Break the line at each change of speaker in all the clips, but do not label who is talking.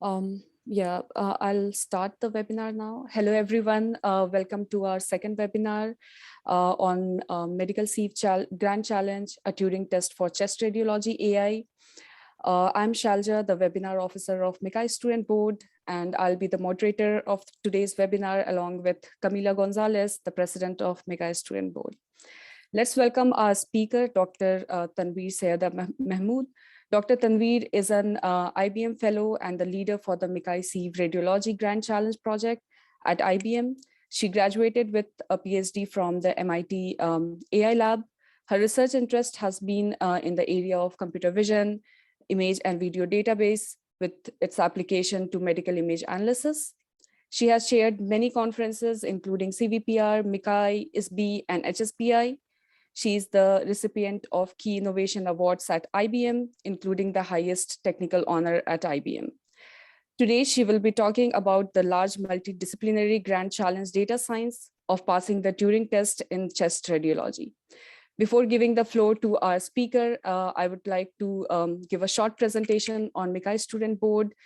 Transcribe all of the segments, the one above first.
I'll start the webinar now. Hello, everyone. Welcome to our second webinar on Medical Sieve Grand Challenge, a Turing test for chest radiology AI. I'm Shalja, the webinar officer of MICCAI Student Board, and I'll be the moderator of today's webinar along with Camila Gonzalez, the president of MICCAI Student Board. Let's welcome our speaker, Dr. Tanveer Sayeda Mahmood. Dr. Tanveer is an IBM fellow and the leader for the MICCAI Sieve Radiology Grand Challenge project at IBM. She graduated with a PhD from the MIT AI lab. Her research interest has been in the area of computer vision, image and video database with its application to medical image analysis. She has chaired many conferences, including CVPR, MICCAI, ISB, and HSPI. She is the recipient of key innovation awards at IBM, including the highest technical honor at IBM. Today, she will be talking about the large multidisciplinary grand challenge data science of passing the Turing test in chest radiology. Before giving the floor to our speaker, I would like to give a short presentation on MICCAI Student Board,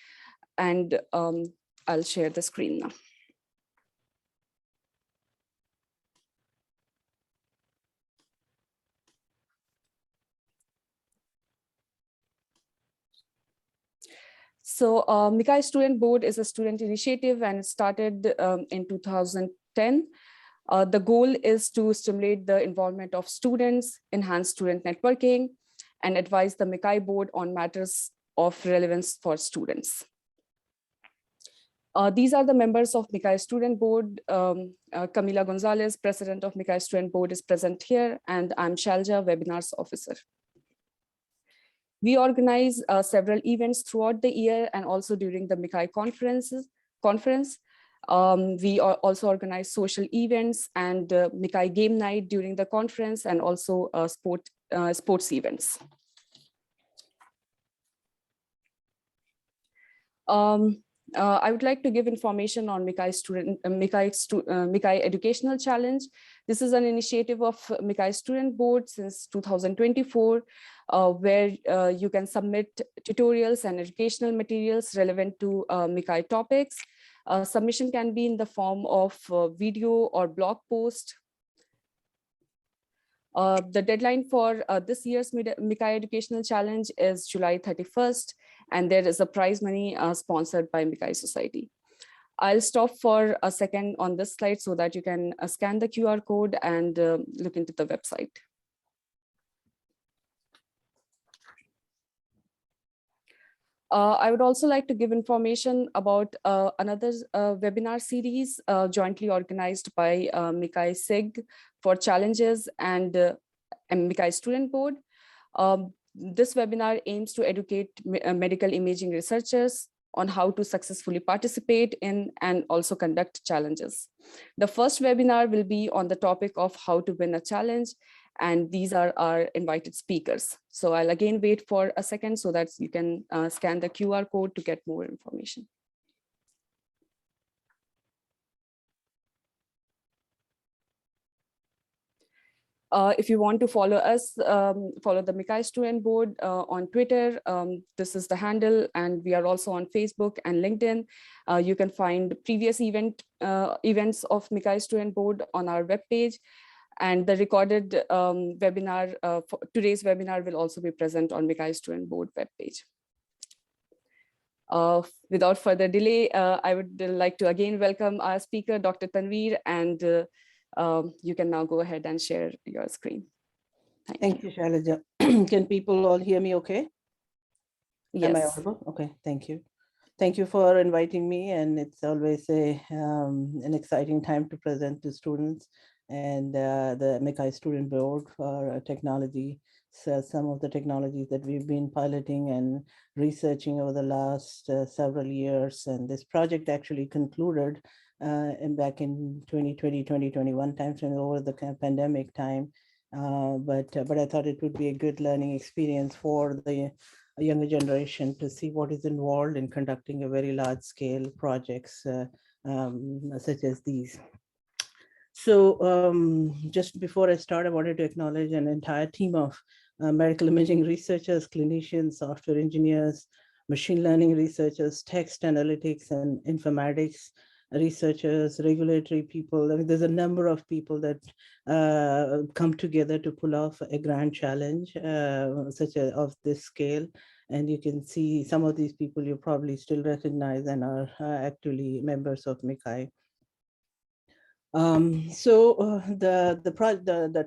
and I'll share the screen now. So MICCAI Student Board is a student initiative and it started in 2010. The goal is to stimulate the involvement of students, enhance student networking, and advise the MICCAI board on matters of relevance for students. These are the members of MICCAI Student Board. Camila Gonzalez, president of MICCAI Student Board, is present here, and I'm Shalja, webinars officer. We organize several events throughout the year and also during the MICCAI conference. We also organize social events and MICCAI game night during the conference and also sports events. I would like to give information on MICCAI Educational Challenge. This is an initiative of MICCAI Student Board since 2024, where you can submit tutorials and educational materials relevant to MICCAI topics. Submission can be in the form of video or blog post. The deadline for this year's MICCAI Educational Challenge is July 31st, and there is a prize money sponsored by MICCAI Society. I'll stop for a second on this slide so that you can scan the QR code and look into the website. I would also like to give information about another webinar series jointly organized by MICCAI SIG for challenges and MICCAI Student Board. This webinar aims to educate medical imaging researchers on how to successfully participate in and also conduct challenges. The first webinar will be on the topic of how to win a challenge, and these are our invited speakers. So I'll again wait for a second so that you can scan the QR code to get more information. If you want to follow us, follow the MICCAI Student Board on Twitter. This is the handle, and we are also on Facebook and LinkedIn. You can find previous events of MICCAI Student Board on our webpage. And the recorded webinar, for today's webinar will also be present on MICCAI Student Board webpage. Without further delay, I would like to again welcome our speaker, Dr. Tanveer, and you can now go ahead and share your screen.
Thank you, Shailaja. Can people all hear me okay?
Yes.
Am I audible? Okay, thank you. Thank you for inviting me, and it's always an exciting time to present to students and the MICCAI Student Board for technology. So some of the technologies that we've been piloting and researching over the last several years, and this project actually concluded back in 2020, 2021 timeframe over the pandemic time. But I thought it would be a good learning experience for the younger generation to see what is involved in conducting a very large scale projects such as these. So just before I start, I wanted to acknowledge an entire team of medical imaging researchers, clinicians, software engineers, machine learning researchers, text analytics and informatics researchers, regulatory people. I mean, there's a number of people that come together to pull off a grand challenge of this scale. And you can see some of these people you probably still recognize and are actually members of MICCAI. The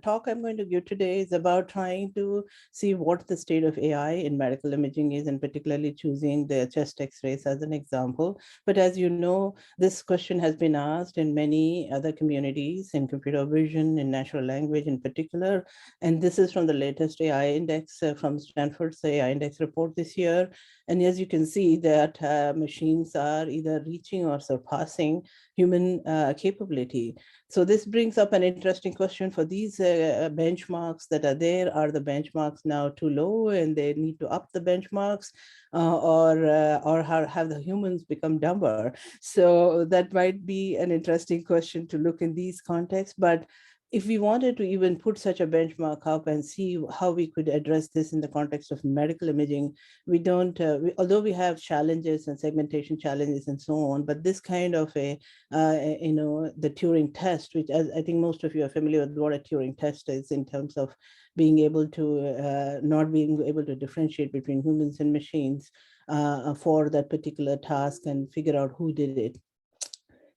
talk I'm going to give today is about trying to see what the state of AI in medical imaging is, and particularly choosing the chest X-rays as an example. But as you know, this question has been asked in many other communities, in computer vision, in natural language in particular. And this is from the latest AI index from Stanford's AI index report this year. And as you can see that machines are either reaching or surpassing human capability. So this brings up an interesting question for these benchmarks that are there. Are the benchmarks now too low and they need to up the benchmarks, or have the humans become dumber? So that might be an interesting question to look in these contexts. But if we wanted to even put such a benchmark up and see how we could address this in the context of medical imaging, we don't, although we have challenges and segmentation challenges and so on, but this kind of the Turing test, which I think most of you are familiar with what a Turing test is in terms of being able to, not being able to differentiate between humans and machines for that particular task and figure out who did it.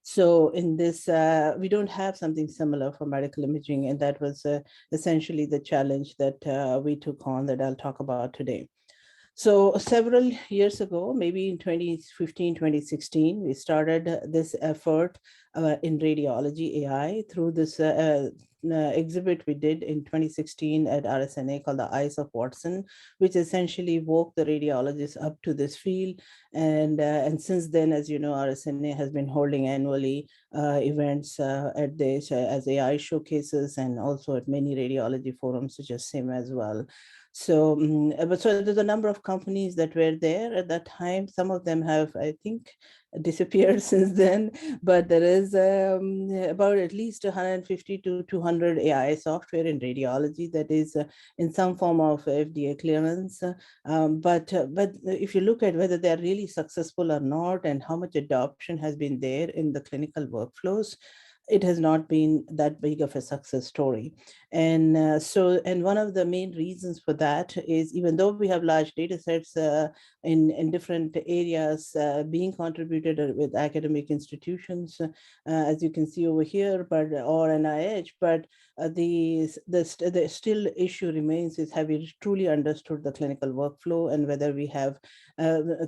So in this, we don't have something similar for medical imaging, and that was essentially the challenge that we took on that I'll talk about today. So several years ago, maybe in 2015, 2016, we started this effort in radiology AI through this exhibit we did in 2016 at RSNA called The Eyes of Watson, which essentially woke the radiologists up to this field. And since then, as you know, RSNA has been holding annually events at this as AI showcases, and also at many radiology forums such as SIM as well. So, so there's a number of companies that were there at that time. Some of them have, I think, disappeared since then, but there is about at least 150 to 200 AI software in radiology that is in some form of FDA clearance. But if you look at whether they're really successful or not and how much adoption has been there in the clinical workflows, it has not been that big of a success story. And and one of the main reasons for that is, even though we have large data sets in different areas being contributed with academic institutions, as you can see over here, or NIH, but the still issue remains is, have we truly understood the clinical workflow, and whether we have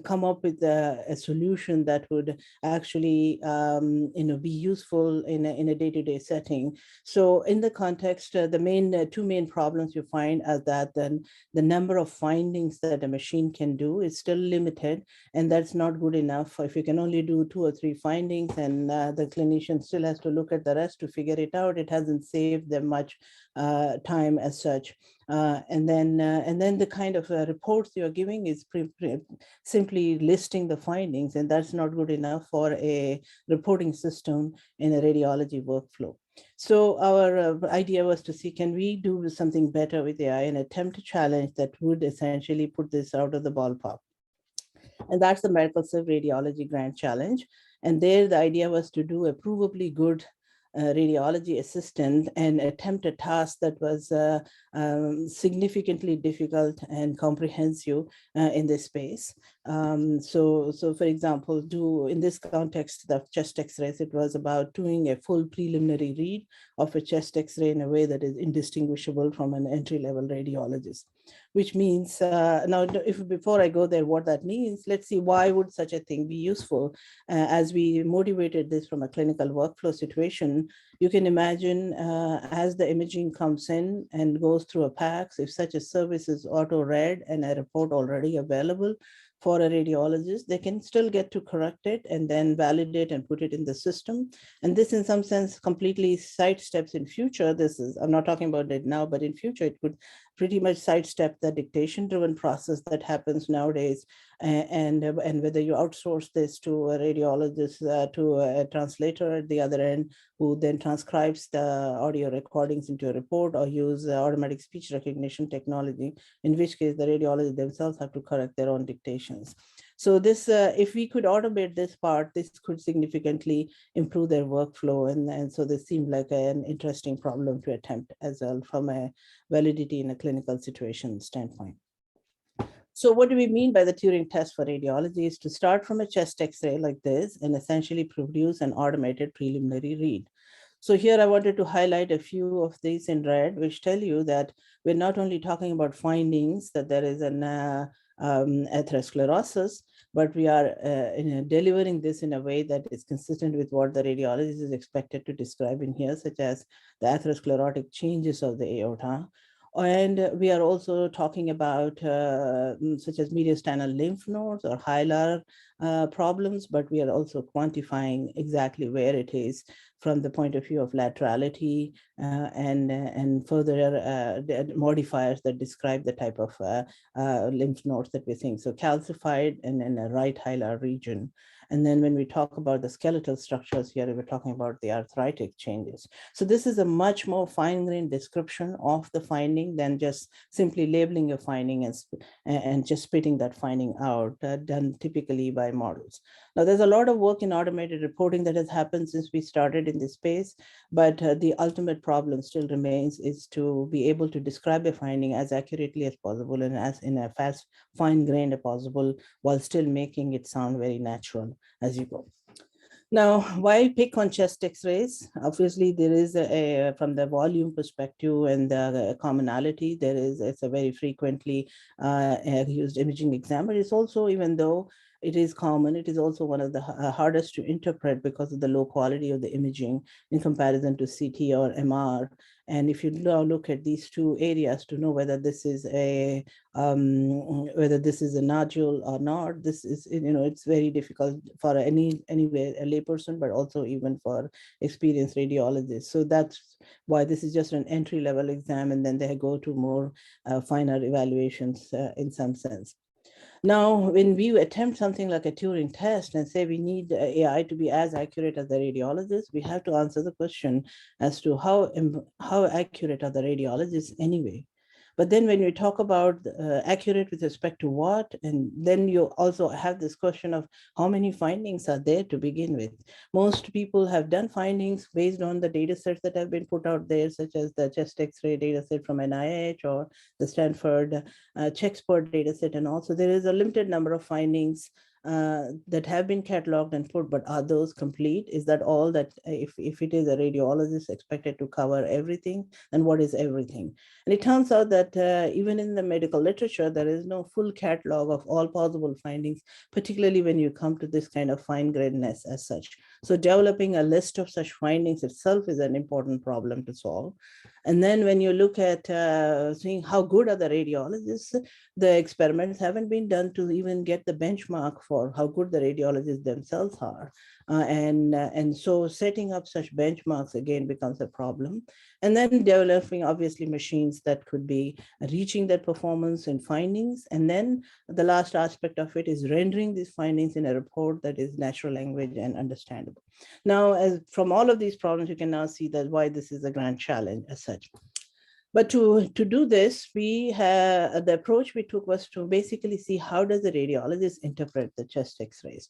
come up with a solution that would actually be useful in a day-to-day setting. So in the context, the two main problems you find are that then the number of findings that a machine can do is still limited, and that's not good enough. If you can only do 2 or 3 findings, and the clinician still has to look at the rest to figure it out, it hasn't saved them much time as such. And then the kind of reports you're giving is simply listing the findings, and that's not good enough for a reporting system in a radiology workflow. So our idea was to see, can we do something better with AI and attempt a challenge that would essentially put this out of the ballpark? And that's the Medical Sieve Radiology Grant Challenge. And there the idea was to do a provably good radiology assistant and attempt a task that was significantly difficult and comprehensive in this space. So for example, in this context, the chest X-rays, it was about doing a full preliminary read of a chest X-ray in a way that is indistinguishable from an entry-level radiologist. Which means, now before I go there, what that means, let's see, why would such a thing be useful? As we motivated this from a clinical workflow situation, you can imagine as the imaging comes in and goes through a PACS, if such a service is auto-read and a report already available for a radiologist, they can still get to correct it and then validate and put it in the system. And this in some sense completely sidesteps in future. I'm not talking about it now, but in future it could pretty much sidestep the dictation-driven process that happens nowadays, and whether you outsource this to a radiologist, to a translator at the other end, who then transcribes the audio recordings into a report, or use automatic speech recognition technology, in which case the radiologists themselves have to correct their own dictations. So this, if we could automate this part, this could significantly improve their workflow. And so this seemed like an interesting problem to attempt as well from a validity in a clinical situation standpoint. So what do we mean by the Turing test for radiology is to start from a chest X-ray like this and essentially produce an automated preliminary read. So here I wanted to highlight a few of these in red, which tell you that we're not only talking about findings that there is an atherosclerosis, but we are delivering this in a way that is consistent with what the radiologist is expected to describe in here, such as the atherosclerotic changes of the aorta. And we are also talking about such as mediastinal lymph nodes or hilar problems, but we are also quantifying exactly where it is from the point of view of laterality and further modifiers that describe the type of lymph nodes that we're seeing. So calcified and in a right hilar region. And then when we talk about the skeletal structures here, we're talking about the arthritic changes. So this is a much more fine-grained description of the finding than just simply labeling a finding and just spitting that finding out, done typically by models. Now, there's a lot of work in automated reporting that has happened since we started in this space, but the ultimate problem still remains is to be able to describe a finding as accurately as possible and as in a fast, fine-grained as possible, while still making it sound very natural as you go. Now, why pick on chest X-rays? Obviously, there is from the volume perspective and the commonality, it's a very frequently used imaging exam, but it's also, even though it is common, it is also one of the hardest to interpret because of the low quality of the imaging in comparison to CT or MR. And if you now look at these two areas to know whether this is a nodule or not, this is, it's very difficult for a layperson, but also even for experienced radiologists. So that's why this is just an entry-level exam, and then they go to more finer evaluations in some sense. Now, when we attempt something like a Turing test and say we need AI to be as accurate as the radiologist, we have to answer the question as to how accurate are the radiologists anyway. But then when we talk about accurate with respect to what, and then you also have this question of how many findings are there to begin with. Most people have done findings based on the data sets that have been put out there, such as the chest X-ray data set from NIH or the Stanford Chexpert data set. And also there is a limited number of findings that have been cataloged and put, but are those complete? Is that all that if it is a radiologist expected to cover everything, then what is everything? And it turns out that even in the medical literature, there is no full catalog of all possible findings, particularly when you come to this kind of fine-grainedness as such. So developing a list of such findings itself is an important problem to solve. And then when you look at seeing how good are the radiologists, the experiments haven't been done to even get the benchmark for how good the radiologists themselves are. And so setting up such benchmarks again becomes a problem. And then developing obviously machines that could be reaching that performance and findings. And then the last aspect of it is rendering these findings in a report that is natural language and understandable. Now, as from all of these problems, you can now see that why this is a grand challenge as such. But to do this, the approach we took was to basically see how does the radiologist interpret the chest X-rays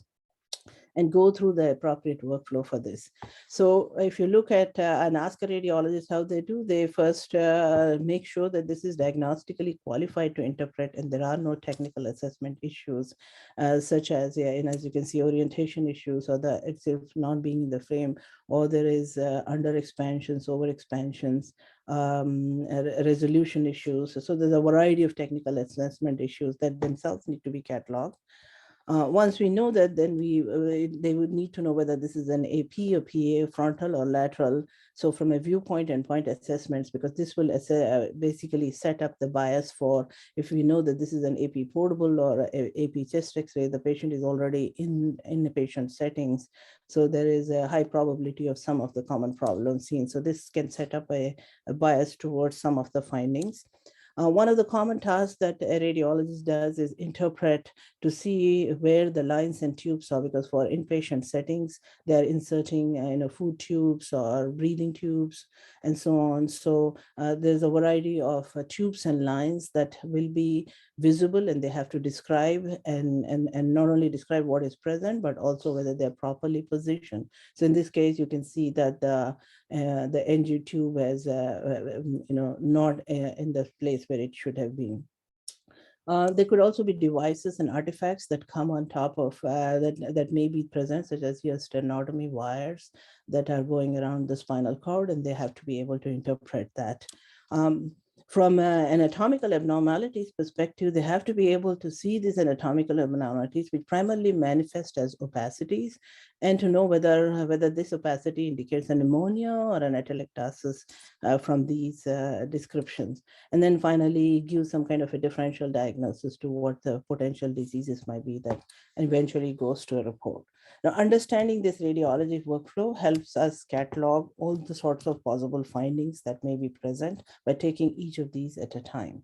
and go through the appropriate workflow for this. So if you look at and ask a radiologist how they do, they first make sure that this is diagnostically qualified to interpret and there are no technical assessment issues such as, and as you can see, orientation issues or the itself not being in the frame, or there is under expansions, over expansions, resolution issues. So there's a variety of technical assessment issues that themselves need to be cataloged. Once we know that, then they would need to know whether this is an AP or PA, frontal or lateral. So from a viewpoint and point assessments, because this will basically set up the bias for if we know that this is an AP portable or AP chest X-ray, the patient is already in the patient settings. So there is a high probability of some of the common problems seen. So this can set up a bias towards some of the findings. One of the common tasks that a radiologist does is interpret to see where the lines and tubes are, because for inpatient settings, they're inserting food tubes or breathing tubes and so on. So there's a variety of tubes and lines that will be visible, and they have to describe and not only describe what is present, but also whether they're properly positioned. So in this case, you can see that the NG tube is not in the place where it should have been. There could also be devices and artifacts that come on top of that may be present, such as here sternotomy wires that are going around the spinal cord, and they have to be able to interpret that. From anatomical abnormalities perspective, they have to be able to see these anatomical abnormalities, which primarily manifest as opacities, and to know whether this opacity indicates a pneumonia or an atelectasis from these descriptions. And then finally, give some kind of a differential diagnosis to what the potential diseases might be that eventually goes to a report. Now, understanding this radiology workflow helps us catalog all the sorts of possible findings that may be present by taking each of these at a time.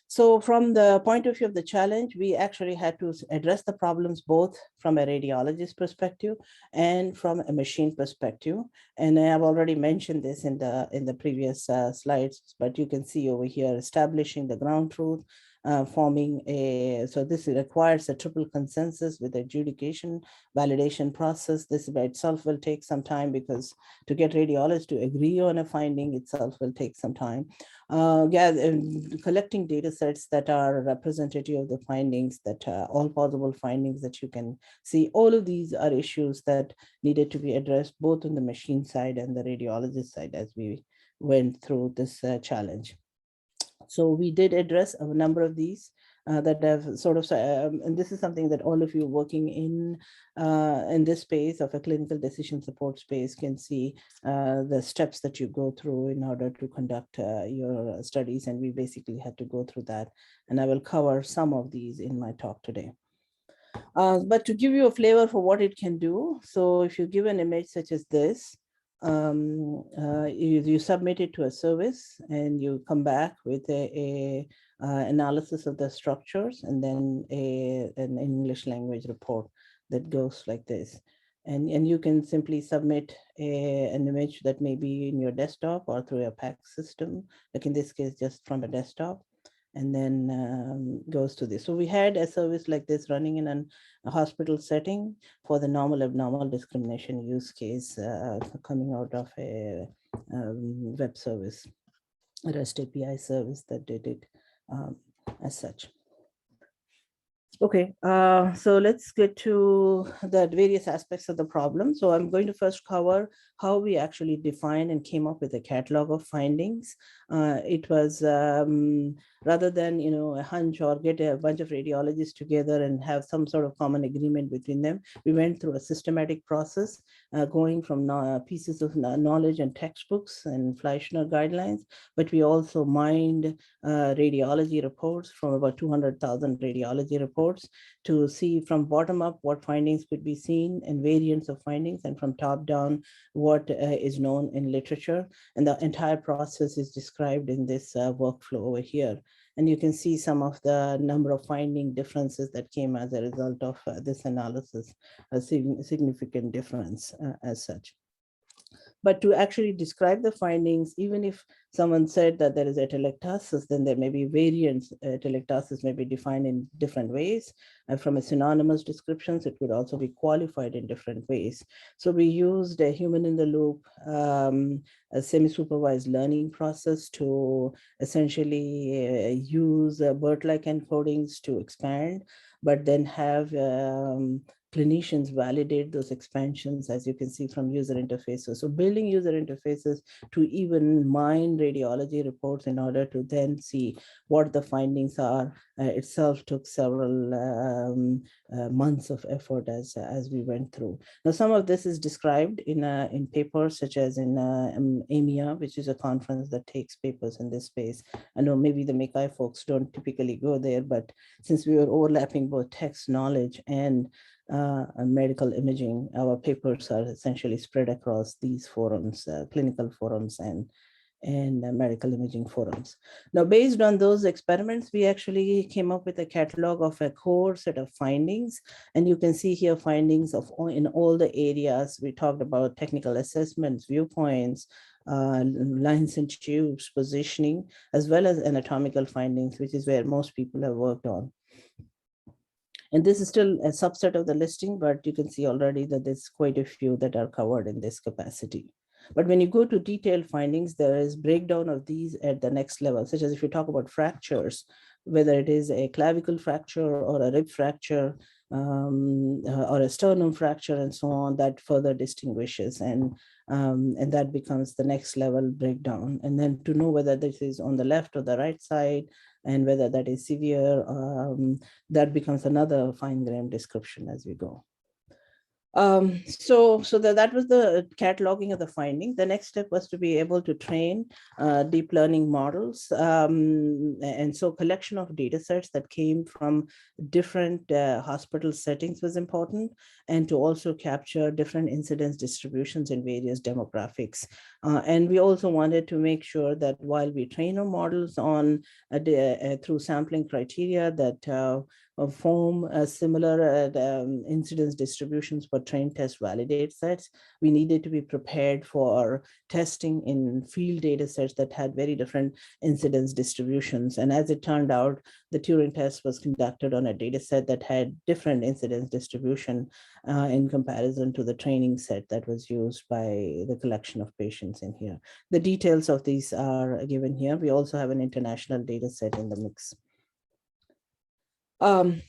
So from the point of view of the challenge, we actually had to address the problems both from a radiologist perspective and from a machine perspective. And I've already mentioned this in the previous slides, but you can see over here, establishing the ground truth, so this requires a triple consensus with adjudication validation process. This by itself will take some time, because to get radiologists to agree on a finding itself will take some time. Collecting data sets that are representative of the findings, that all possible findings that you can see. All of these are issues that needed to be addressed both on the machine side and the radiologist side as we went through this challenge. So we did address a number of these that have sort of, and this is something that all of you working in this space of a clinical decision support space can see the steps that you go through in order to conduct your studies. And we basically had to go through that. And I will cover some of these in my talk today. But to give you a flavor for what it can do, so if you give an image such as this, you submit it to a service and you come back with a analysis of the structures, and then an English language report that goes like this. And you can simply submit an image that may be in your desktop or through a PACS system, like in this case, just from a desktop, and then goes to this. So we had a service like this running in a hospital setting for the normal abnormal discrimination use case coming out of a web service, a REST API service that did it as such. Okay, so let's get to the various aspects of the problem. So I'm going to first cover how we actually defined and came up with a catalog of findings. It was rather than a hunch or get a bunch of radiologists together and have some sort of common agreement between them. We went through a systematic process going from pieces of knowledge and textbooks and Fleischner guidelines, but we also mined radiology reports from about 200,000 radiology reports to see from bottom up what findings could be seen and variants of findings, and from top down what is known in literature. And the entire process is described in this workflow over here. And you can see some of the number of finding differences that came as a result of this analysis, a significant difference as such. But to actually describe the findings, even if someone said that there is atelectasis, then there may be variants. Atelectasis may be defined in different ways. And from a synonymous descriptions, it could also be qualified in different ways. So we used a human in the loop, a semi-supervised learning process to essentially use BERT-like encodings to expand, but then have clinicians validate those expansions, as you can see from user interfaces. So building user interfaces to even mine radiology reports in order to then see what the findings are itself took several months of effort as we went through. Now, some of this is described in papers such as in AMIA, which is a conference that takes papers in this space. I know maybe the MICCAI folks don't typically go there, but since we were overlapping both text knowledge and medical imaging, our papers are essentially spread across these forums, clinical forums and and medical imaging forums. Now, based on those experiments, we actually came up with a catalog of a core set of findings. And you can see here findings in all the areas. We talked about technical assessments, viewpoints, lines and tubes, positioning, as well as anatomical findings, which is where most people have worked on. And this is still a subset of the listing, but you can see already that there's quite a few that are covered in this capacity. But when you go to detailed findings, there is breakdown of these at the next level, such as if you talk about fractures, whether it is a clavicle fracture or a rib fracture, or a sternum fracture and so on, that further distinguishes, and that becomes the next level breakdown. And then to know whether this is on the left or the right side, and whether that is severe, that becomes another fine-grained description as we go. So that was the cataloging of the finding. The next step was to be able to train deep learning models. And so collection of data sets that came from different hospital settings was important, and to also capture different incidence distributions in various demographics. And we also wanted to make sure that while we train our models on through sampling criteria that form similar incidence distributions for trained test validate sets, we needed to be prepared for testing in field data sets that had very different incidence distributions. And as it turned out, the Turing test was conducted on a data set that had different incidence distribution in comparison to the training set that was used by the collection of patients in here. The details of these are given here. We also have an international data set in the mix.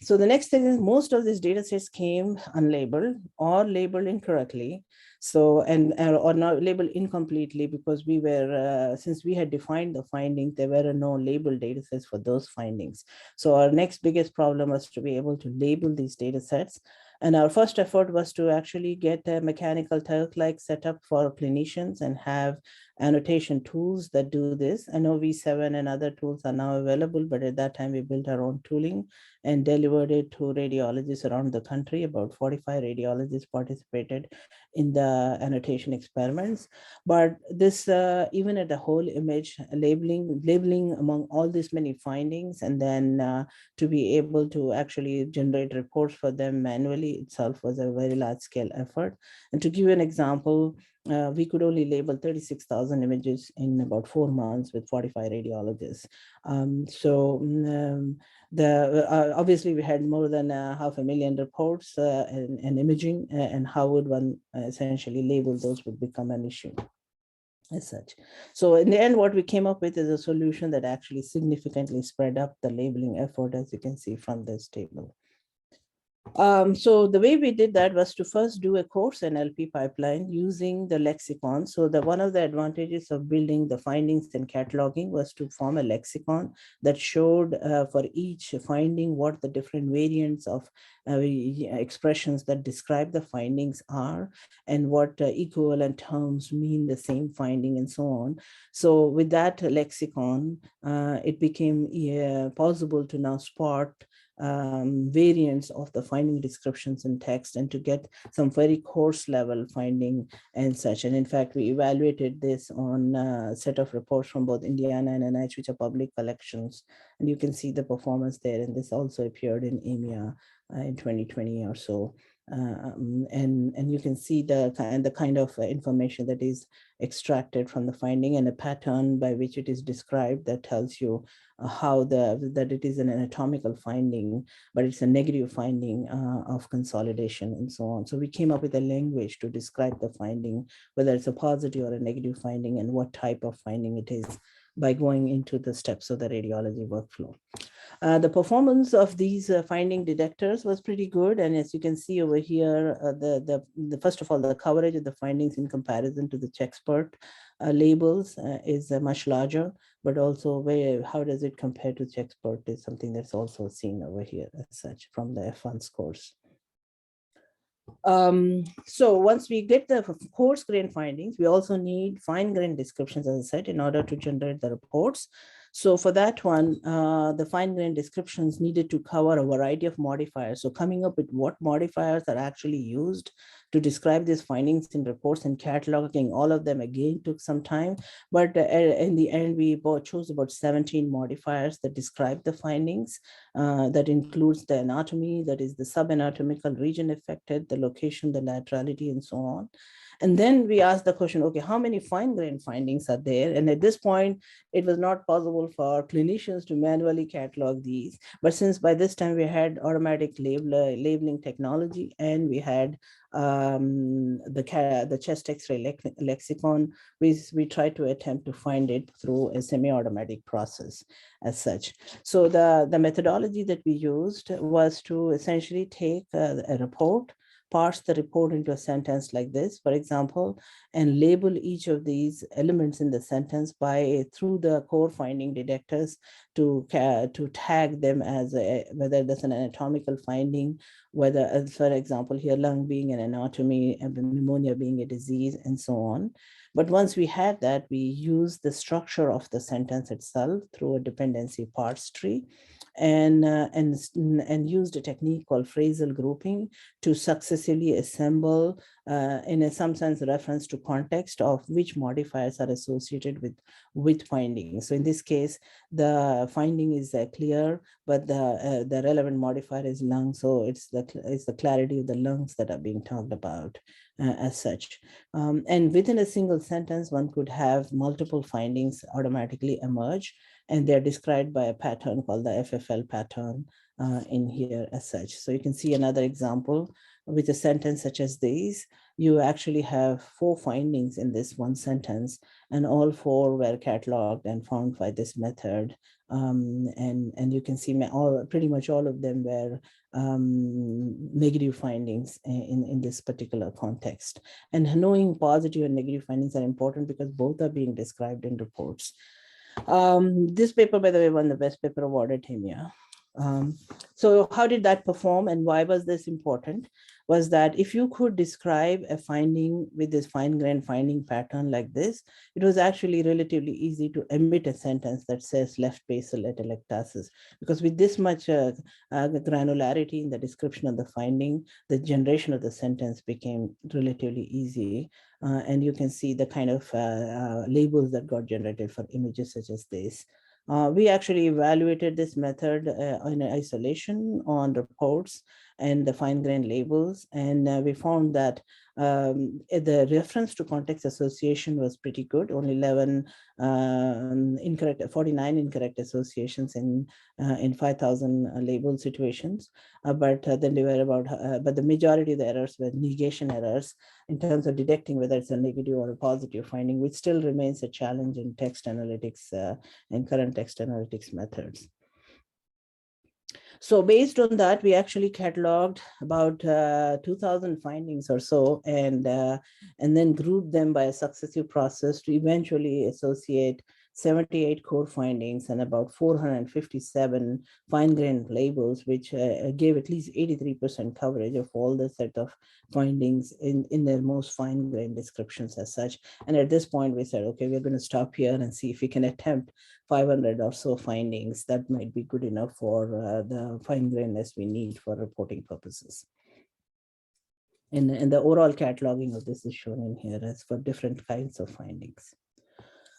So the next thing is most of these data sets came unlabeled or labeled incorrectly. So, or not labeled incompletely, because we were, since we had defined the findings, there were no labeled data sets for those findings. So our next biggest problem was to be able to label these data sets. And our first effort was to actually get a mechanical Turk-like setup for clinicians and have annotation tools that do this. I know V7 and other tools are now available, but at that time we built our own tooling and delivered it to radiologists around the country. About 45 radiologists participated in the annotation experiments. But this, even at the whole image, labeling among all these many findings, and then to be able to actually generate reports for them manually itself was a very large scale effort. And to give you an example, we could only label 36,000 images in about 4 months with 45 radiologists. Obviously we had more than 500,000 reports and imaging, and how would one essentially label those would become an issue as such. So in the end, what we came up with is a solution that actually significantly spread up the labeling effort, as you can see from this table. So the way we did that was to first do a coarse NLP pipeline using the lexicon. So one of the advantages of building the findings and cataloging was to form a lexicon that showed for each finding what the different variants of expressions that describe the findings are, and what equivalent terms mean the same finding, and so on. So with that lexicon, it became possible to now spot variants of the finding descriptions in text, and to get some very coarse level finding and such. And in fact, we evaluated this on a set of reports from both Indiana and NIH, which are public collections. And you can see the performance there. And this also appeared in EMEA in 2020 or so. And you can see the kind of information that is extracted from the finding, and a pattern by which it is described that tells you how that it is an anatomical finding, but it's a negative finding of consolidation and so on. So we came up with a language to describe the finding, whether it's a positive or a negative finding, and what type of finding it is, by going into the steps of the radiology workflow. The performance of these finding detectors was pretty good. And as you can see over here, first of all, the coverage of the findings in comparison to the Chexpert labels is much larger, but also how does it compare to Chexpert is something that's also seen over here as such from the F1 scores. So once we get the coarse grain findings, we also need fine grain descriptions, as I said, in order to generate the reports. So for that one, the fine-grained descriptions needed to cover a variety of modifiers. So coming up with what modifiers are actually used to describe these findings in reports and cataloging all of them again took some time. But in the end, we chose about 17 modifiers that describe the findings. That includes the anatomy, that is the subanatomical region affected, the location, the laterality, and so on. And then we asked the question, okay, how many fine-grained findings are there? And at this point, it was not possible for clinicians to manually catalog these. But since by this time we had automatic labeling technology, and we had the chest X-ray lexicon, we tried to attempt to find it through a semi-automatic process as such. So the methodology that we used was to essentially take a report, parse the report into a sentence like this, for example, and label each of these elements in the sentence through the core finding detectors to tag them as whether that's an anatomical finding, whether, for example, here lung being an anatomy, pneumonia being a disease, and so on. But once we had that, we used the structure of the sentence itself through a dependency parse tree, and used a technique called phrasal grouping to successively assemble, in some sense, reference to context of which modifiers are associated with findings. So in this case, the finding is clear, but the relevant modifier is lung. So it's the clarity of the lungs that are being talked about as such. And within a single sentence, one could have multiple findings automatically emerge, and they're described by a pattern called the FFL pattern in here as such. So you can see another example with a sentence such as these. You actually have 4 findings in this one sentence, and all 4 were cataloged and found by this method. And you can see pretty much all of them were negative findings in this particular context. And knowing positive and negative findings are important because both are being described in reports. This paper, by the way, won the best paper award at EMEA. So how did that perform, and why was this important? Was that if you could describe a finding with this fine-grained finding pattern like this, it was actually relatively easy to emit a sentence that says left basal atelectasis, because with this much granularity in the description of the finding, the generation of the sentence became relatively easy. And you can see the kind of labels that got generated for images such as this. We actually evaluated this method in isolation on reports and the fine-grained labels, and we found that the reference to context association was pretty good. Only 49 incorrect associations in 5,000 label situations, but then they were but the majority of the errors were negation errors in terms of detecting whether it's a negative or a positive finding, which still remains a challenge in text analytics and current text analytics methods. So based on that, we actually cataloged about 2,000 findings or so, and then grouped them by a successive process to eventually associate 78 core findings and about 457 fine-grained labels, which gave at least 83% coverage of all the set of findings in their most fine-grained descriptions as such. And at this point, we said, okay, we're going to stop here and see if we can attempt 500 or so findings. That might be good enough for the fine-grainedness we need for reporting purposes. And the overall cataloging of this is shown in here as for different kinds of findings.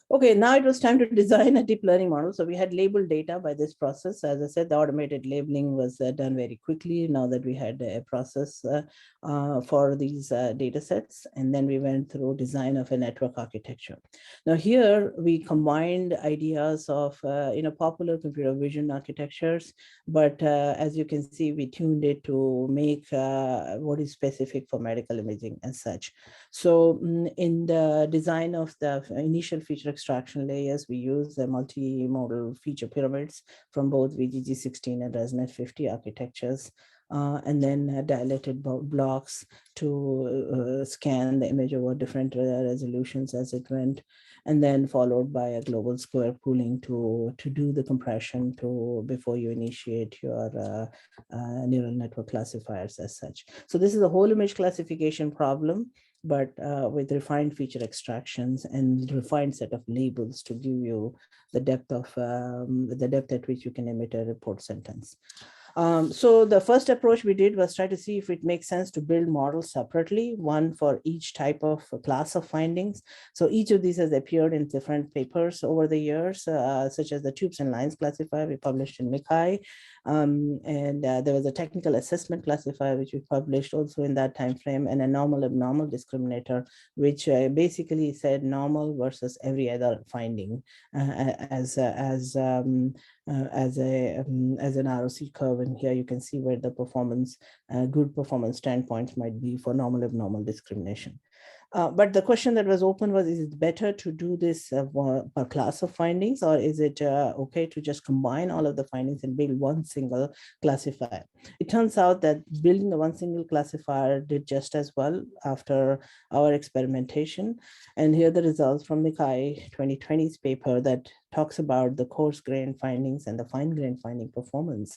Okay, now it was time to design a deep learning model. So we had labeled data by this process. As I said, the automated labeling was done very quickly now that we had a process for these data sets. And then we went through design of a network architecture. Now here we combined ideas of popular computer vision architectures, but as you can see, we tuned it to make what is specific for medical imaging and such. So in the design of the initial feature extraction layers, we use the multimodal feature pyramids from both VGG16 and ResNet 50 architectures, and then dilated blocks to scan the image over different resolutions as it went, and then followed by a global square pooling to do the compression before you initiate your neural network classifiers as such. So this is a whole image classification problem but with refined feature extractions and refined set of labels to give you the depth of the depth at which you can emit a report sentence. So the first approach we did was try to see if it makes sense to build models separately, one for each type of class of findings. So each of these has appeared in different papers over the years, such as the tubes and lines classifier we published in MICCAI. And there was a technical assessment classifier, which we published also in that time frame, and a normal abnormal discriminator, which basically said normal versus every other finding as an ROC curve. And here you can see where the performance, good performance standpoints might be for normal abnormal discrimination. But the question that was open was, is it better to do this per class of findings, or is it okay to just combine all of the findings and build one single classifier? It turns out that building the one single classifier did just as well after our experimentation. And here are the results from MICCAI 2020's paper that talks about the coarse grain findings and the fine grain finding performance.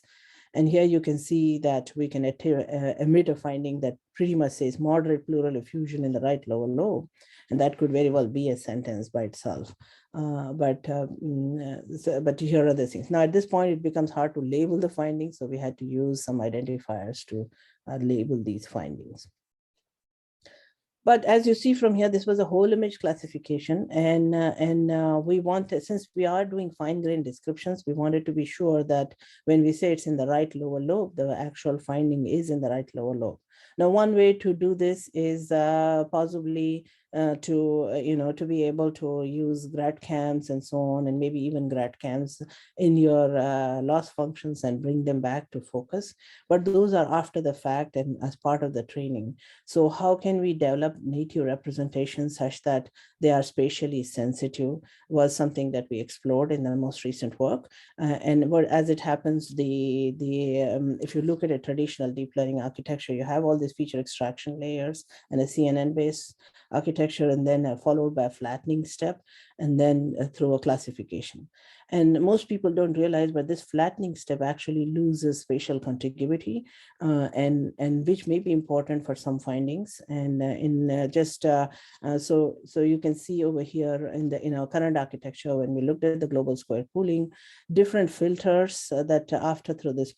And here you can see that we can emit a finding that pretty much says moderate pleural effusion in the right lower lobe. And that could very well be a sentence by itself. But here are the things. Now, at this point, it becomes hard to label the findings. So we had to use some identifiers to label these findings. But as you see from here, this was a whole image classification. And we wanted, since we are doing fine grained descriptions, we wanted to be sure that when we say it's in the right lower lobe, the actual finding is in the right lower lobe. Now, one way to do this is possibly to be able to use GradCams and so on, and maybe even GradCams in your loss functions and bring them back to focus. But those are after the fact and as part of the training. So how can we develop native representations such that they are spatially sensitive was something that we explored in the most recent work. And as it happens, if you look at a traditional deep learning architecture, you have all these feature extraction layers and a CNN-based architecture, and then followed by a flattening step, and then through a classification. And most people don't realize, but this flattening step actually loses spatial contiguity, and which may be important for some findings. And so you can see over here in our current architecture, when we looked at the global square pooling, different filters that after through this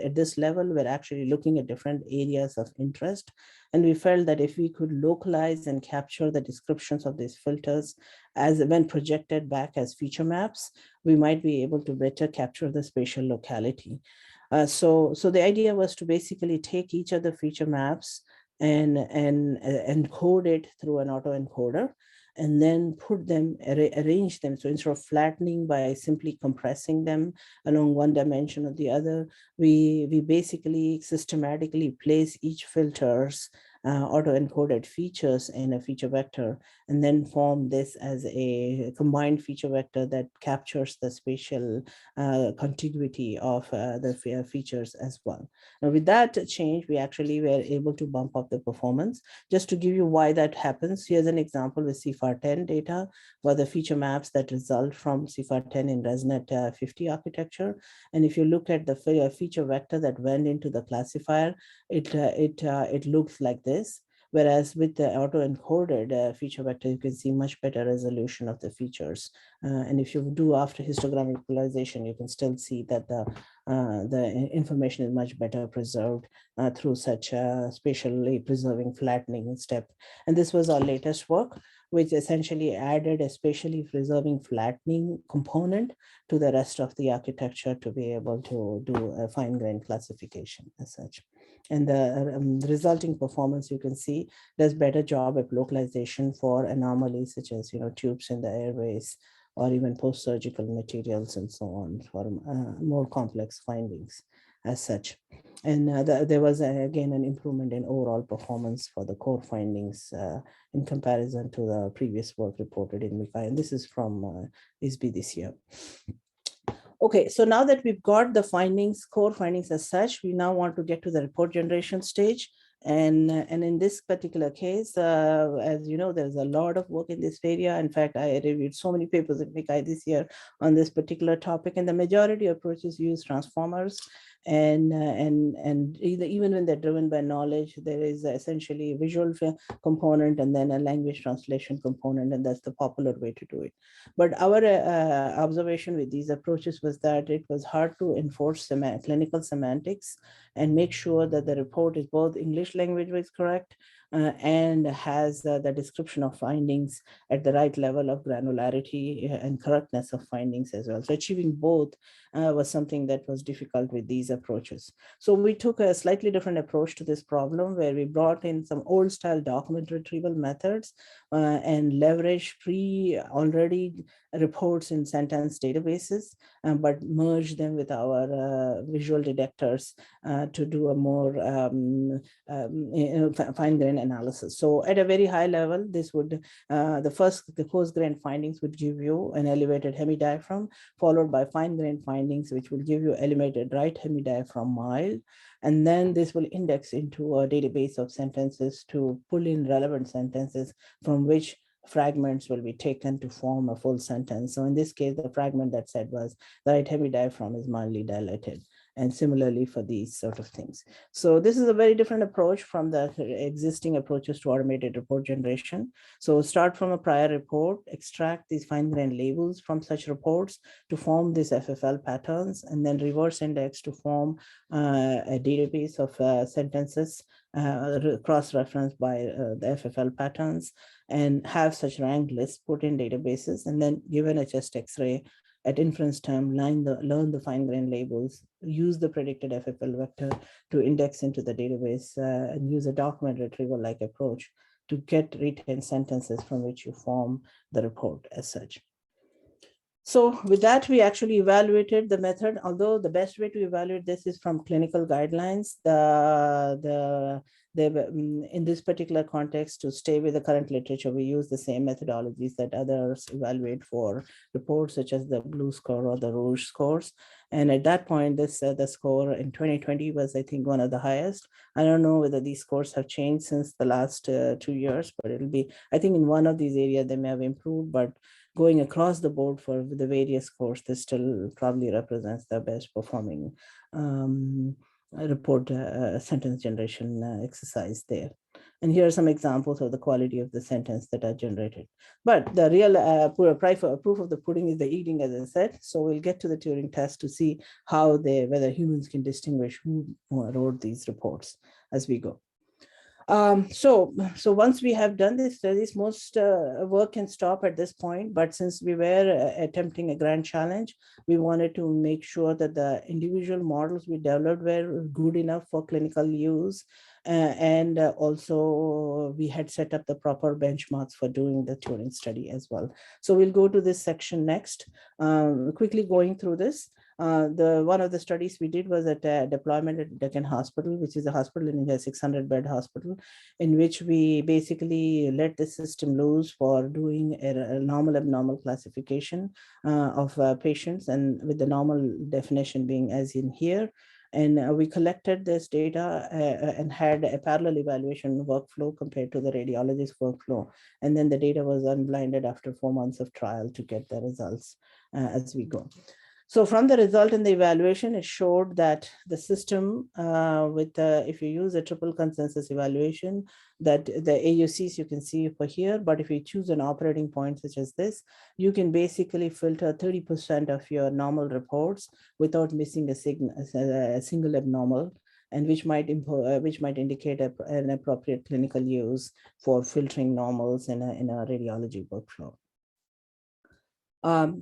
at this level, we're actually looking at different areas of interest. And we felt that if we could localize and capture the descriptions of these filters as when projected back as feature maps, we might be able to better capture the spatial locality. So the idea was to basically take each of the feature maps and encode it through an autoencoder, and then put them, arrange them. So instead of flattening by simply compressing them along one dimension or the other, we basically systematically place each filter's auto-encoded features in a feature vector, and then form this as a combined feature vector that captures the spatial contiguity of the features as well. Now, with that change, we actually were able to bump up the performance. Just to give you why that happens, here's an example with CFAR10 data for the feature maps that result from CFAR10 in ResNet 50 architecture. And if you look at the feature vector that went into the classifier, it looks like this. Whereas with the auto-encoded feature vector, you can see much better resolution of the features. And if you do after histogram equalization, you can still see that the information is much better preserved through such a spatially preserving flattening step. And this was our latest work, which essentially added a spatially preserving flattening component to the rest of the architecture to be able to do a fine-grained classification as such. And the resulting performance, you can see, does better job at localization for anomalies such as tubes in the airways, or even post-surgical materials and so on, for more complex findings as such. And there was, again, an improvement in overall performance for the core findings in comparison to the previous work reported in MICCAI. And this is from ISB this year. Okay, so now that we've got the findings, core findings as such, we now want to get to the report generation stage. And in this particular case, as you know, there's a lot of work in this area. In fact, I reviewed so many papers at MICCAI this year on this particular topic, and the majority approaches use transformers. and even when they're driven by knowledge, there is essentially a visual component and then a language translation component, and that's the popular way to do it. But our observation with these approaches was that it was hard to enforce clinical semantics and make sure that the report is both English language was correct and has the description of findings at the right level of granularity and correctness of findings as well. So achieving both was something that was difficult with these approaches. So we took a slightly different approach to this problem, where we brought in some old style document retrieval methods and leveraged already reports in sentence databases, but merged them with our visual detectors to do a more fine-grained analysis. So at a very high level, this would, the coarse-grained findings would give you an elevated hemidiaphragm, followed by fine-grained findings, which will give you elevated right hemidiaphragm mild. And then this will index into a database of sentences to pull in relevant sentences from which fragments will be taken to form a full sentence. So in this case, the fragment that said was the right hemidiaphragm is mildly dilated. And similarly for these sort of things. So this is a very different approach from the existing approaches to automated report generation. So start from a prior report, extract these fine-grained labels from such reports to form these FFL patterns, and then reverse index to form a database of sentences cross-referenced by the FFL patterns, and have such ranked lists put in databases, and then given a chest X-ray at inference time, learn the fine-grained labels, use the predicted FFL vector to index into the database, and use a document retrieval-like approach to get retained sentences from which you form the report as such. So with that, we actually evaluated the method, although the best way to evaluate this is from clinical guidelines. In this particular context, to stay with the current literature, we use the same methodologies that others evaluate for reports, such as the blue score or the rouge scores. And at that point, the score in 2020 was, I think, one of the highest. I don't know whether these scores have changed since the last 2 years, but it'll be, I think in one of these areas, they may have improved, but going across the board for the various scores, this still probably represents the best performing report sentence generation exercise there. And here are some examples of the quality of the sentence that are generated. But the real proof of the pudding is the eating, as I said. So we'll get to the Turing test to see how whether humans can distinguish who wrote these reports as we go. So once we have done this studies, most work can stop at this point. But since we were attempting a grand challenge, we wanted to make sure that the individual models we developed were good enough for clinical use. And also we had set up the proper benchmarks for doing the Turing study as well. So we'll go to this section next. Quickly going through this. One of the studies we did was at a deployment at Deccan Hospital, which is a hospital in a 600-bed hospital, in which we basically let the system loose for doing a normal abnormal classification of patients, and with the normal definition being as in here. And we collected this data and had a parallel evaluation workflow compared to the radiologist workflow. And then the data was unblinded after 4 months of trial to get the results as we go. So from the result in the evaluation, it showed that the system if you use a triple consensus evaluation, that the AUCs you can see for here, but if you choose an operating point such as this, you can basically filter 30% of your normal reports without missing a single abnormal, and which might indicate an appropriate clinical use for filtering normals in a radiology workflow.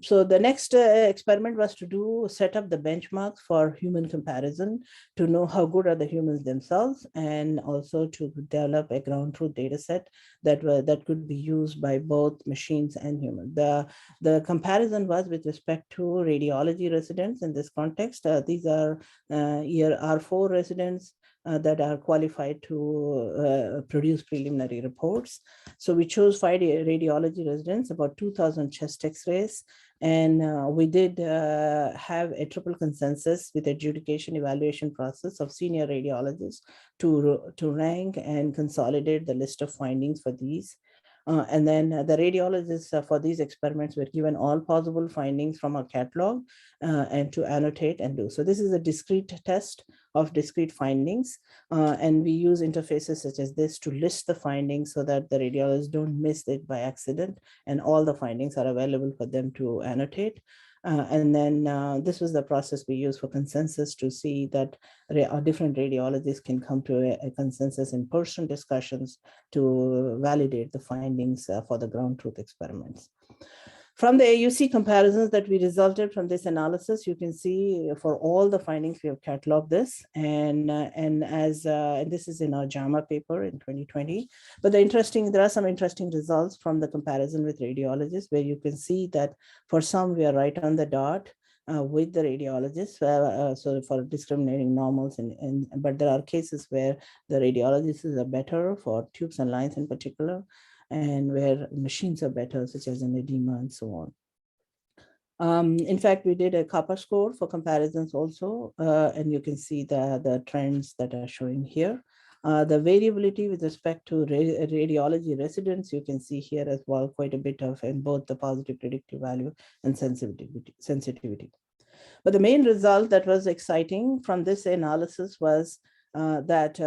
So the next experiment was to set up the benchmarks for human comparison to know how good are the humans themselves, and also to develop a ground truth data set that could be used by both machines and humans. The comparison was with respect to radiology residents in this context. These are year R4 residents that are qualified to produce preliminary reports. So we chose 5 radiology residents, about 2,000 chest X-rays, and we did have a triple consensus with adjudication evaluation process of senior radiologists to rank and consolidate the list of findings for these. And then the radiologists for these experiments were given all possible findings from a catalog and to annotate and do. So this is a discrete test of discrete findings. And we use interfaces such as this to list the findings so that the radiologists don't miss it by accident, and all the findings are available for them to annotate. And then this was the process we use for consensus to see that different radiologists can come to a consensus in person discussions to validate the findings for the ground truth experiments. From the AUC comparisons that we resulted from this analysis, you can see for all the findings, we have cataloged this, and this is in our JAMA paper in 2020. But there are some interesting results from the comparison with radiologists, where you can see that for some, we are right on the dot with the radiologists, so for discriminating normals, but there are cases where the radiologists are better for tubes and lines in particular, and where machines are better, such as in edema and so on. In fact, we did a kappa score for comparisons also, and you can see the trends that are showing here. The variability with respect to radiology residents, you can see here as well, quite a bit of in both the positive predictive value and sensitivity. But the main result that was exciting from this analysis was that,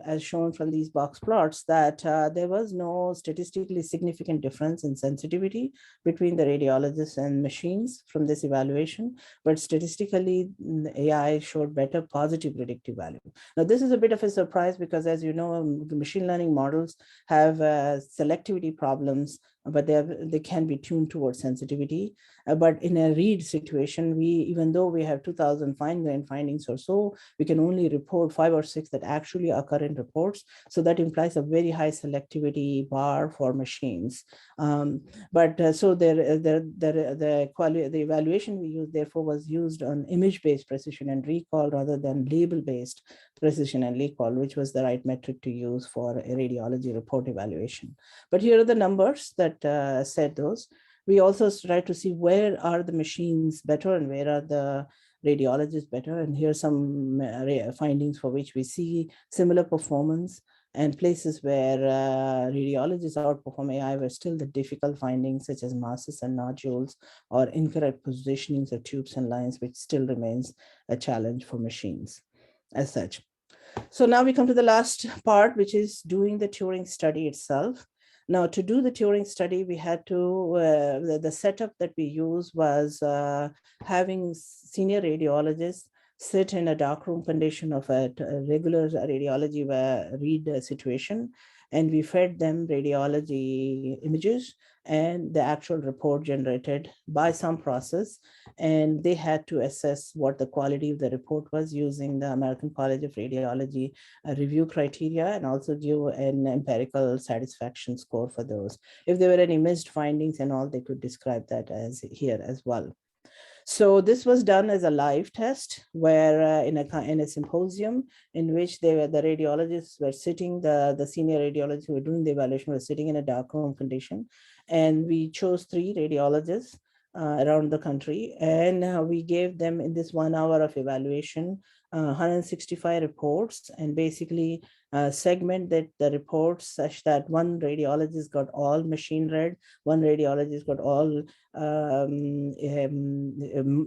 as shown from these box plots, that there was no statistically significant difference in sensitivity between the radiologists and machines from this evaluation, but statistically, the AI showed better positive predictive value. Now, this is a bit of a surprise because, as you know, the machine learning models have selectivity problems, but they can be tuned towards sensitivity. But in a read situation, even though we have 2,000 fine-grained findings or so, we can only report 5 or 6 that actually occur in reports. So that implies a very high selectivity bar for machines. So the evaluation we used, therefore, was used on image-based precision and recall rather than label-based precision and recall, which was the right metric to use for a radiology report evaluation. But here are the numbers that said those. We also tried to see where are the machines better and where are the radiologists better. And here's some findings for which we see similar performance, and places where radiologists outperform AI were still the difficult findings, such as masses and nodules or incorrect positionings of tubes and lines, which still remains a challenge for machines as such. So now we come to the last part, which is doing the Turing study itself. Now, to do the Turing study, we had to, the setup that we used was having senior radiologists sit in a darkroom condition of a regular radiology read situation, and we fed them radiology images and the actual report generated by some process, and they had to assess what the quality of the report was using the American College of Radiology review criteria, and also give an empirical satisfaction score for those. If there were any missed findings and all, they could describe that as here as well. So this was done as a live test, where in a symposium in which the radiologists were sitting, the senior radiologists who were doing the evaluation were sitting in a darkroom condition, and we chose 3 radiologists around the country, and we gave them, in this 1 hour of evaluation, 165 reports, and basically segment the reports such that one radiologist got all machine read, one radiologist got all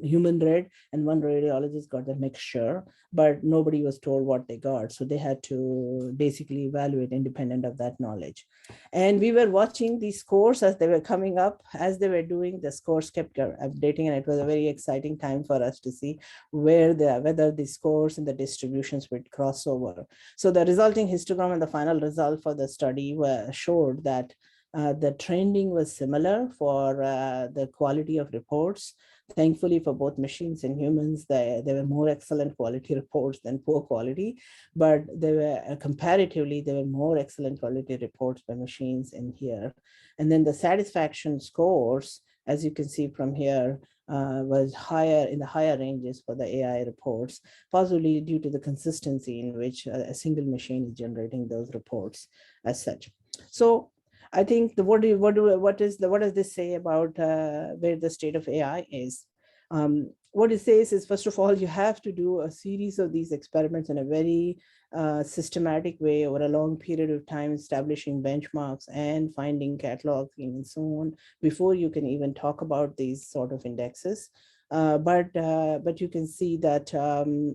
human read, and one radiologist got the mixture, but nobody was told what they got. So they had to basically evaluate independent of that knowledge. And we were watching these scores as they were coming up. As they were doing, the scores kept updating, and it was a very exciting time for us to see whether the scores and the distributions would cross over. So the resulting histogram and the final result for the study showed that the trending was similar for the quality of reports. Thankfully, for both machines and humans, there were more excellent quality reports than poor quality, but there were comparatively, there were more excellent quality reports by machines in here. And then the satisfaction scores, as you can see from here, was higher in the higher ranges for the AI reports, possibly due to the consistency in which a single machine is generating those reports as such. So I think what does this say about where the state of AI is? what it says is, first of all, you have to do a series of these experiments in a very systematic way over a long period of time, establishing benchmarks and finding cataloging and so on before you can even talk about these sort of indexes. But you can see that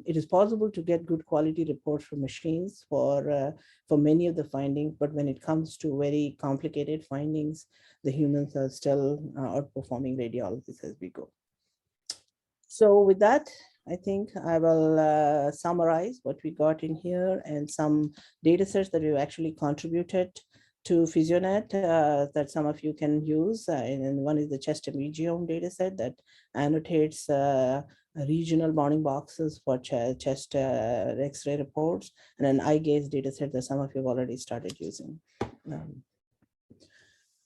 it is possible to get good quality reports from machines for many of the findings. But when it comes to very complicated findings, the humans are still outperforming radiologists as we go. So with that, I think I will summarize what we got in here and some data sets that we've actually contributed to PhysioNet that some of you can use. And one is the chest emegiome data set that annotates regional bounding boxes for chest X-ray reports, and an eye gaze data set that some of you have already started using. And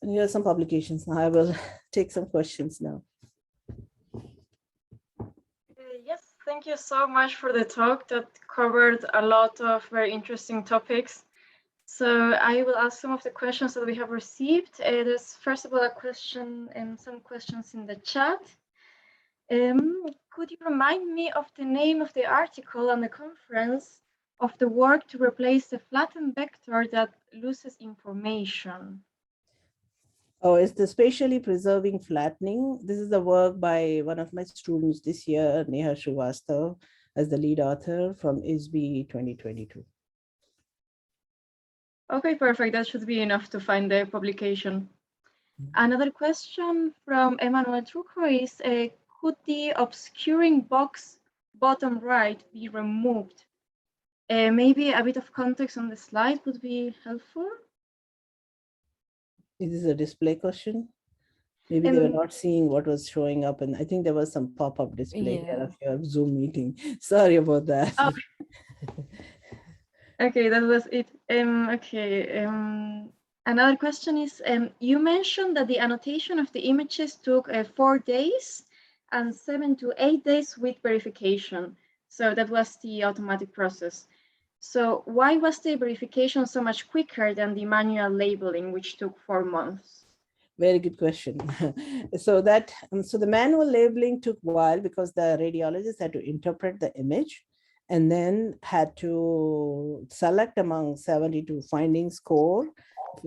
here are some publications. I will take some questions now.
Yes, thank you so much for the talk that covered a lot of very interesting topics. So I will ask some of the questions that we have received. There's first of all a question and some questions in the chat. Could you remind me of the name of the article on the conference of the work to replace the flattened vector that loses information?
Oh, it's the spatially preserving flattening. This is the work by one of my students this year, Neha Srivastav, as the lead author from ISB 2022.
Okay, perfect. That should be enough to find the publication. Another question from Emmanuel Trucco is, could the obscuring box bottom right be removed? Maybe a bit of context on the slide would be helpful.
Is this a display question? Maybe they were not seeing what was showing up, and I think there was some pop-up display there of your Zoom meeting. Sorry about that.
Oh. Okay, that was it. Another question is, you mentioned that the annotation of the images took 4 days and 7 to 8 days with verification. So that was the automatic process. So why was the verification so much quicker than the manual labeling, which took 4 months?
Very good question. So the manual labeling took a while because the radiologist had to interpret the image and then had to select among 72 findings score,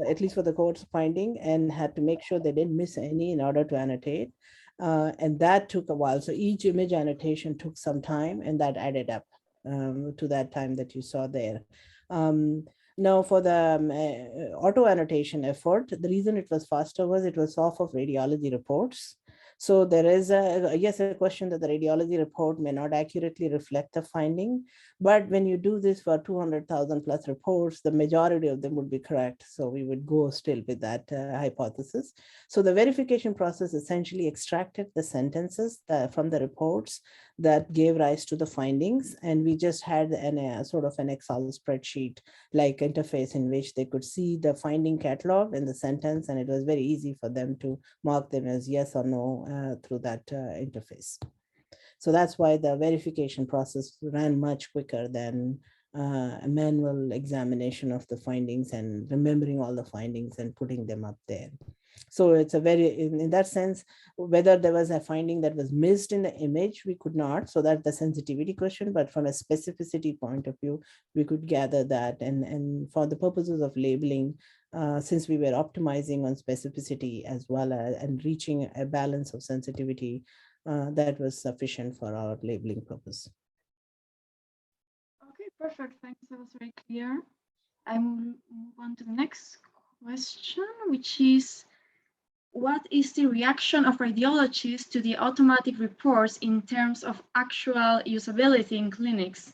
at least for the course finding, and had to make sure they didn't miss any in order to annotate. And that took a while. So each image annotation took some time, and that added up to that time that you saw there. Now, for the auto annotation effort, the reason it was faster was it was off of radiology reports. So there is a question that the radiology report may not accurately reflect the finding, but when you do this for 200,000 plus reports, the majority of them would be correct. So we would go still with that hypothesis. So the verification process essentially extracted the sentences from the reports that gave rise to the findings. And we just had a sort of an Excel spreadsheet like interface in which they could see the finding catalog and the sentence, and it was very easy for them to mark them as yes or no through that interface. So that's why the verification process ran much quicker than a manual examination of the findings and remembering all the findings and putting them up there. So it's a very, in that sense, whether there was a finding that was missed in the image, we could not. So that's the sensitivity question, but from a specificity point of view, we could gather that. And for the purposes of labeling, since we were optimizing on specificity as well as and reaching a balance of sensitivity, that was sufficient for our labeling purpose.
Okay, perfect. Thanks. That was very clear. I move on to the next question, which is, what is the reaction of radiologists to the automatic reports in terms of actual usability in clinics?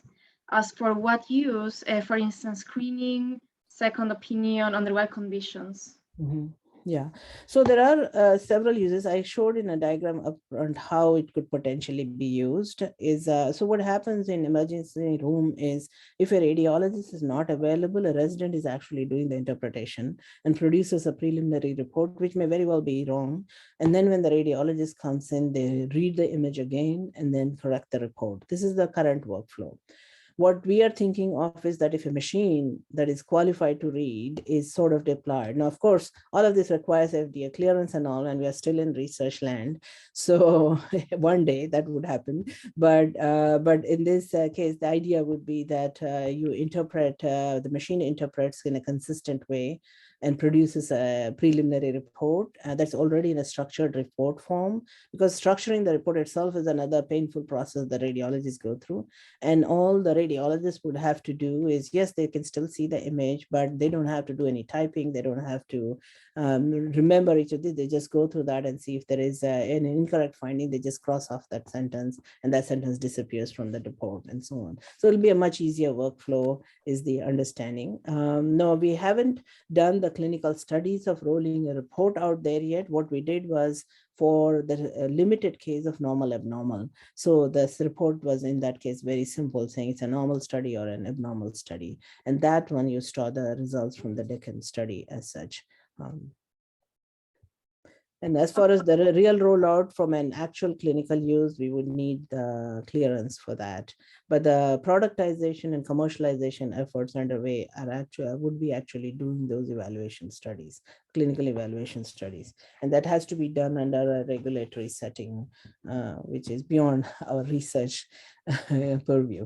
As for what use, for instance, screening, second opinion under what conditions?
Mm-hmm. Yeah, so there are several uses. I showed in a diagram up front how it could potentially be used. So what happens in emergency room is if a radiologist is not available, a resident is actually doing the interpretation and produces a preliminary report, which may very well be wrong. And then when the radiologist comes in, they read the image again and then correct the report. This is the current workflow. what we are thinking of is that if a machine that is qualified to read is sort of deployed. Now, of course, all of this requires FDA clearance and all, and we are still in research land. So one day that would happen. But in this case, the idea would be that you interpret, the machine interprets in a consistent way and produces a preliminary report that's already in a structured report form, because structuring the report itself is another painful process that radiologists go through. And all the radiologists would have to do is, yes, they can still see the image, but they don't have to do any typing. They don't have to remember each of this. They just go through that and see if there is an incorrect finding. They just cross off that sentence, and that sentence disappears from the report and so on. So it'll be a much easier workflow, is the understanding. No, we haven't done the clinical studies of rolling a report out there yet. What we did was for the limited case of normal abnormal. So this report was in that case very simple, saying it's a normal study or an abnormal study. And that one you saw the results from the Deccan study as such. And as far as the real rollout from an actual clinical use, we would need the clearance for that. But the productization and commercialization efforts underway are would be actually doing those evaluation studies, clinical evaluation studies. And that has to be done under a regulatory setting, which is beyond our research purview.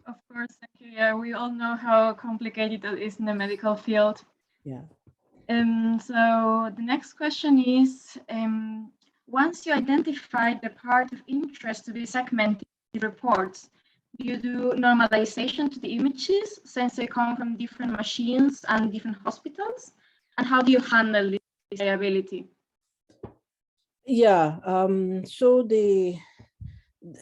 Of course, thank you. Yeah, we all know how complicated it is in the medical field.
Yeah.
So the next question is, once you identify the part of interest to be segmented in reports, do you do normalization to the images since they come from different machines and different hospitals? And how do you handle this variability?
Yeah, so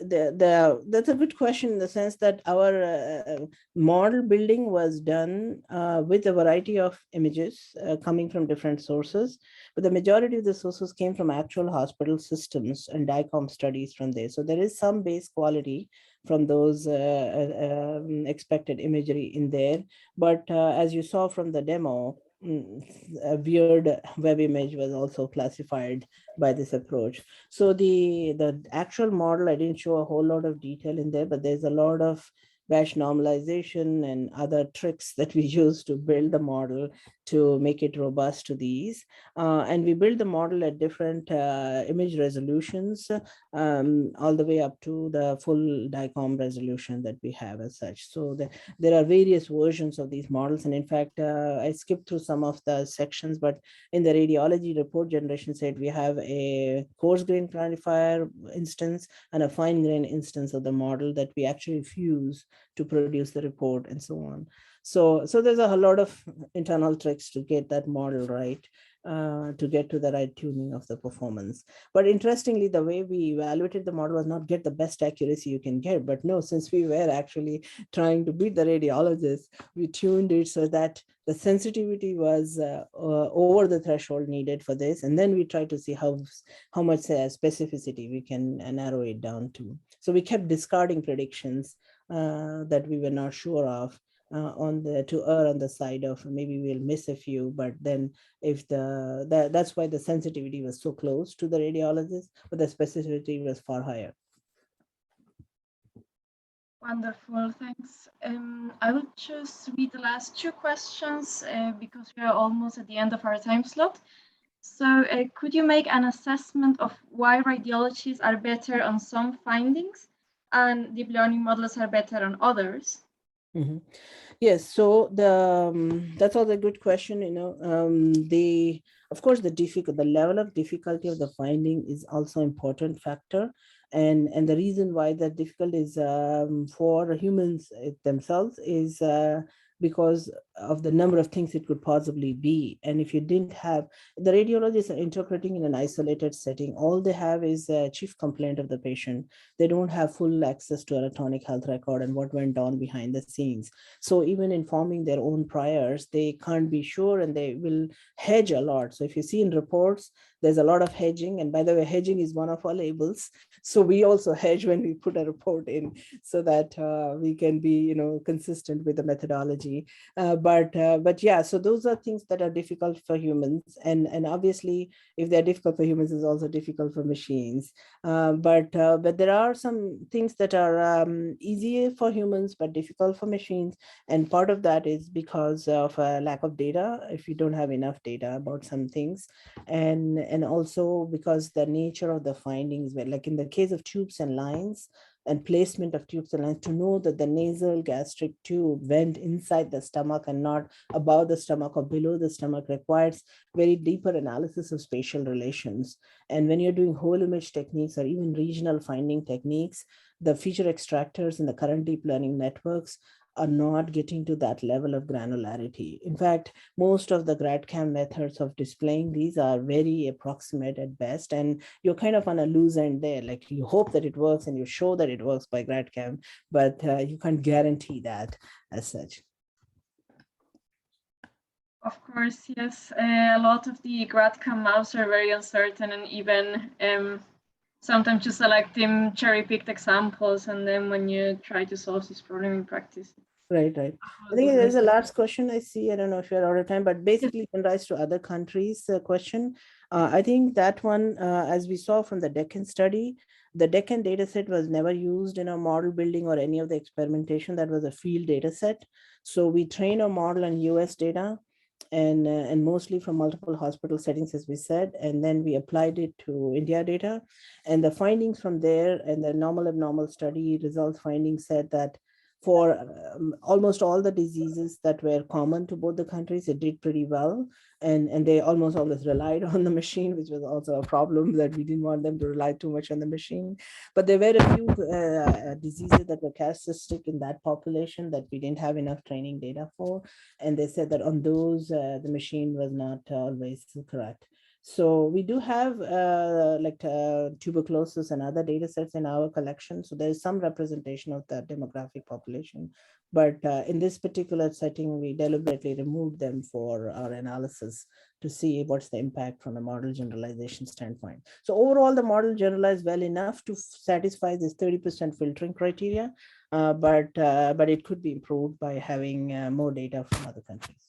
that's a good question in the sense that our model building was done with a variety of images coming from different sources, but the majority of the sources came from actual hospital systems and DICOM studies from there. So there is some base quality from those expected imagery in there. But as you saw from the demo, a weird web image was also classified by this approach. So the actual model, I didn't show a whole lot of detail in there, but there's a lot of batch normalization and other tricks that we use to build the model to make it robust to these. And we build the model at different image resolutions, all the way up to the full DICOM resolution that we have as such. So there are various versions of these models. And in fact, I skipped through some of the sections, but in the radiology report generation set, we have a coarse grain clarifier instance and a fine grain instance of the model that we actually fuse to produce the report and so on. So there's a lot of internal tricks to get that model right, to get to the right tuning of the performance. But interestingly, the way we evaluated the model was not get the best accuracy you can get, but no, since we were actually trying to beat the radiologists, we tuned it so that the sensitivity was over the threshold needed for this. And then we tried to see how much specificity we can narrow it down to. So we kept discarding predictions that we were not sure of, to err on the side of maybe we'll miss a few, but then if that's why the sensitivity was so close to the radiologist, but the specificity was far higher.
Wonderful, thanks. I will just read the last two questions because we are almost at the end of our time slot. So could you make an assessment of why radiologists are better on some findings and deep learning models are better on others?
Mm-hmm. Yes, so that's all a good question. Of course, the level of difficulty of the finding is also an important factor, and the reason why that difficult is for humans themselves is because of the number of things it could possibly be. And if you didn't have, the radiologists are interpreting in an isolated setting, all they have is a chief complaint of the patient. They don't have full access to electronic health record and what went on behind the scenes. So even informing their own priors, they can't be sure and they will hedge a lot. So if you see in reports, there's a lot of hedging. And by the way, hedging is one of our labels. So we also hedge when we put a report in so that we can be, consistent with the methodology. But yeah, so those are things that are difficult for humans, and obviously if they're difficult for humans, it's also difficult for machines. But there are some things that are easier for humans but difficult for machines, and part of that is because of a lack of data, if you don't have enough data about some things, and also because the nature of the findings, were like in the case of tubes and lines and placement of tubes and lines, to know that the nasal gastric tube went inside the stomach and not above the stomach or below the stomach requires very deeper analysis of spatial relations. And when you're doing whole image techniques or even regional finding techniques, the feature extractors in the current deep learning networks are not getting to that level of granularity. In fact, most of the GradCam methods of displaying these are very approximate at best, and you're kind of on a loose end there. Like you hope that it works and you show that it works by GradCam, but you can't guarantee that as such.
Of course, yes. A lot of the GradCam maps are very uncertain, and even sometimes you select them cherry-picked examples, and then when you try to solve this problem in practice.
Right. I think there's a last question I see. I don't know if you're out of time, but basically in rise to other countries question. I think that one, as we saw from the Deccan study, the Deccan data set was never used in a model building or any of the experimentation. That was a field data set. So we train a model on US data and mostly from multiple hospital settings, as we said, and then we applied it to India data. And the findings from there and the normal abnormal study results findings said that for almost all the diseases that were common to both the countries, it did pretty well. And they almost always relied on the machine, which was also a problem, that we didn't want them to rely too much on the machine. But there were a few diseases that were characteristic in that population that we didn't have enough training data for. And they said that on those, the machine was not always correct. So we do have tuberculosis and other data sets in our collection. So there is some representation of that demographic population. But in this particular setting, we deliberately removed them for our analysis to see what's the impact from a model generalization standpoint. So overall, the model generalized well enough to satisfy this 30% filtering criteria, but it could be improved by having more data from other countries.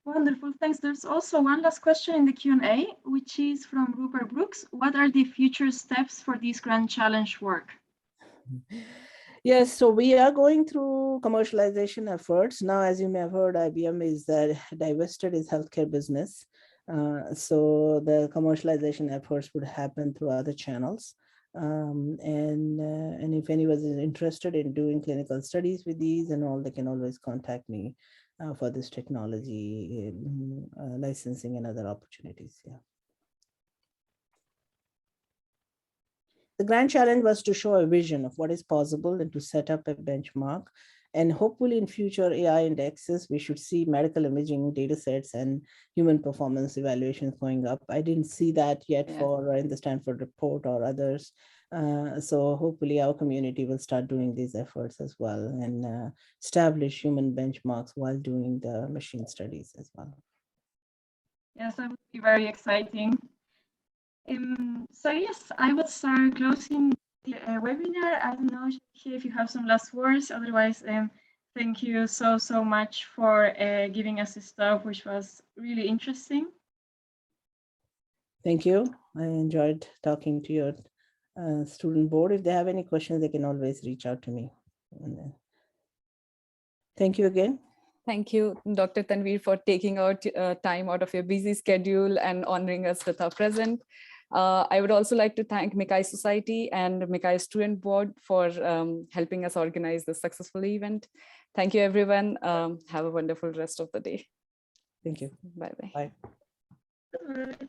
Wonderful, thanks. There's also one last question in the Q&A, which is from Rupert Brooks. What are the future steps for this grand challenge work?
Yes, so we are going through commercialization efforts. Now, as you may have heard, IBM is divested its healthcare business. So the commercialization efforts would happen through other channels. And if anyone is interested in doing clinical studies with these and all, they can always contact me for this technology licensing and other opportunities. Yeah. The grand challenge was to show a vision of what is possible and to set up a benchmark. And hopefully in future AI indexes, we should see medical imaging data sets and human performance evaluations going up. I didn't see that yet for in the Stanford report or others. So hopefully our community will start doing these efforts as well and establish human benchmarks while doing the machine studies as well.
Yes, that would be very exciting. So yes, I will start closing the webinar. I don't know if you have some last words. Otherwise, thank you so much for giving us this talk, which was really interesting.
Thank you. I enjoyed talking to your student board. If they have any questions, they can always reach out to me. Thank you again.
Thank you, Dr. Tanveer, for taking out time out of your busy schedule and honoring us with our present. I would also like to thank MICCAI Society and MICCAI Student Board for helping us organize this successful event. Thank you, everyone. Have a wonderful rest of the day.
Thank you.
Bye-bye.
Bye.
Bye.